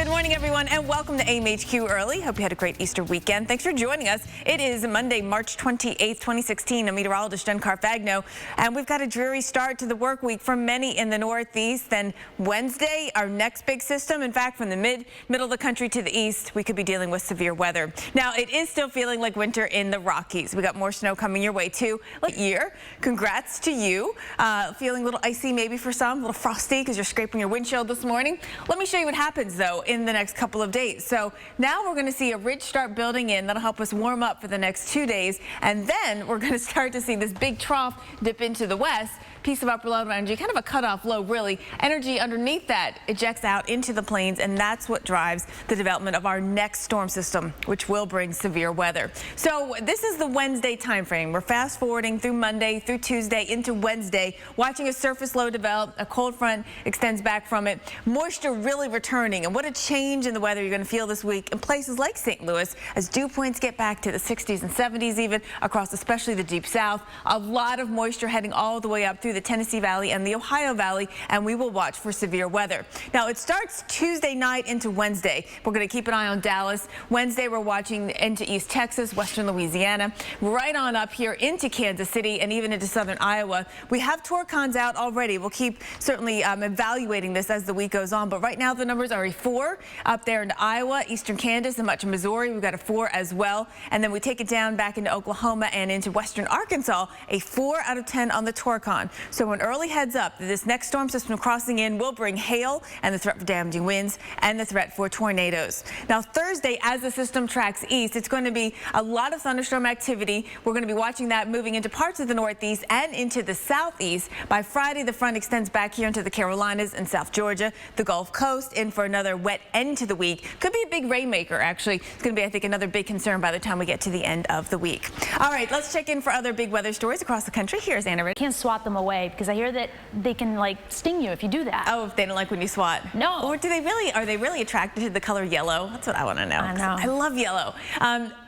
Good morning, everyone, and welcome to AMHQ Early. Hope you had a great Easter weekend. Thanks for joining us. It is Monday, March 28th, 2016. I'm meteorologist Jen Carfagno, and we've got a dreary start to the work week for many in the Northeast. Then Wednesday, our next big system. In fact, from the middle of the country to the east, we could be dealing with severe weather. Now, it is still feeling like winter in the Rockies. We got more snow coming your way, too. Year. Congrats to you. Feeling a little icy maybe for some, a little frosty because you're scraping your windshield this morning. Let me show you what happens, though, in the next couple of days. So now we're going to see a ridge start building in. That'll help us warm up for the next 2 days. And then we're going to start to see this big trough dip into the west. Piece of upper low energy, kind of a cutoff low, really. Energy underneath that ejects out into the plains, and that's what drives the development of our next storm system, which will bring severe weather. So this is the Wednesday time frame. We're fast forwarding through Monday, through Tuesday, into Wednesday, watching a surface low develop. A cold front extends back from it. Moisture really returning, and what a change in the weather you're going to feel this week in places like St. Louis as dew points get back to the 60s and 70s even across especially the deep south. A lot of moisture heading all the way up through the Tennessee Valley and the Ohio Valley, and we will watch for severe weather. Now, it starts Tuesday night into Wednesday. We're going to keep an eye on Dallas. Wednesday, we're watching into East Texas, western Louisiana, right on up here into Kansas City and even into southern Iowa. We have torcons out already. We'll keep certainly evaluating this as the week goes on, but right now the numbers are a 4 up there into Iowa, eastern Kansas, and much of Missouri. We've got a 4 as well, and then we take it down back into Oklahoma and into western Arkansas, a 4 out of 10 on the torcon. So an early heads up that this next storm system crossing in will bring hail and the threat for damaging winds and the threat for tornadoes. Now Thursday, as the system tracks east, it's going to be a lot of thunderstorm activity. We're going to be watching that moving into parts of the Northeast and into the Southeast. By Friday, the front extends back here into the Carolinas and South Georgia, the Gulf Coast, in for another wet end to the week. Could be a big rainmaker, actually. It's going to be, I think, another big concern by the time we get to the end of the week. All right, let's check in for other big weather stories across the country. Here's Anna Ritt. Can't swat them away because I hear that they can like sting you if you do that. Oh, if they don't like when you swat. No. Or do they really? Are they really attracted to the color yellow? That's what I want to know. I know. I love yellow.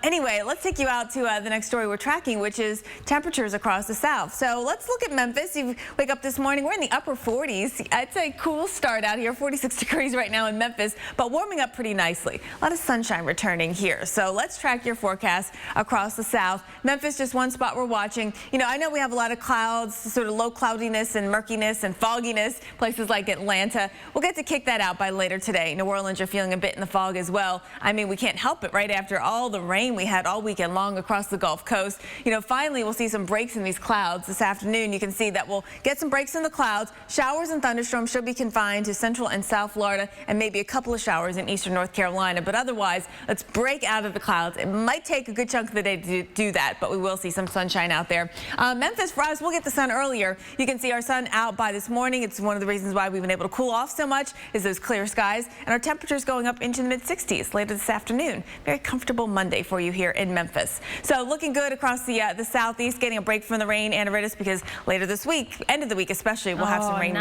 Anyway, let's take you out to the next story we're tracking, which is temperatures across the south. So let's look at Memphis. You wake up this morning, we're in the upper 40s. It's a cool start out here, 46 degrees right now in Memphis, but warming up pretty nicely. A lot of sunshine returning here. So let's track your forecast across the south. Memphis, just one spot we're watching. You know, I know we have a lot of clouds, sort of low cloudiness and murkiness and fogginess, places like Atlanta. We'll get to kick that out by later today. New Orleans, you're feeling a bit in the fog as well. I mean, we can't help it right after all the rain we had all weekend long across the Gulf Coast. You know, finally we'll see some breaks in these clouds this afternoon. You can see that we'll get some breaks in the clouds. Showers and thunderstorms should be confined to central and south Florida and maybe a couple of showers in eastern North Carolina. But otherwise, let's break out of the clouds. It might take a good chunk of the day to do that, but we will see some sunshine out there. Memphis, for us, we'll get the sun earlier. You can see our sun out by this morning. It's one of the reasons why we've been able to cool off so much is those clear skies, and our temperatures going up into the mid-60s later this afternoon. Very comfortable Monday for you here in Memphis. So looking good across the southeast, getting a break from the rain, Anna Ritt, because later this week, end of the week especially, we'll have some rain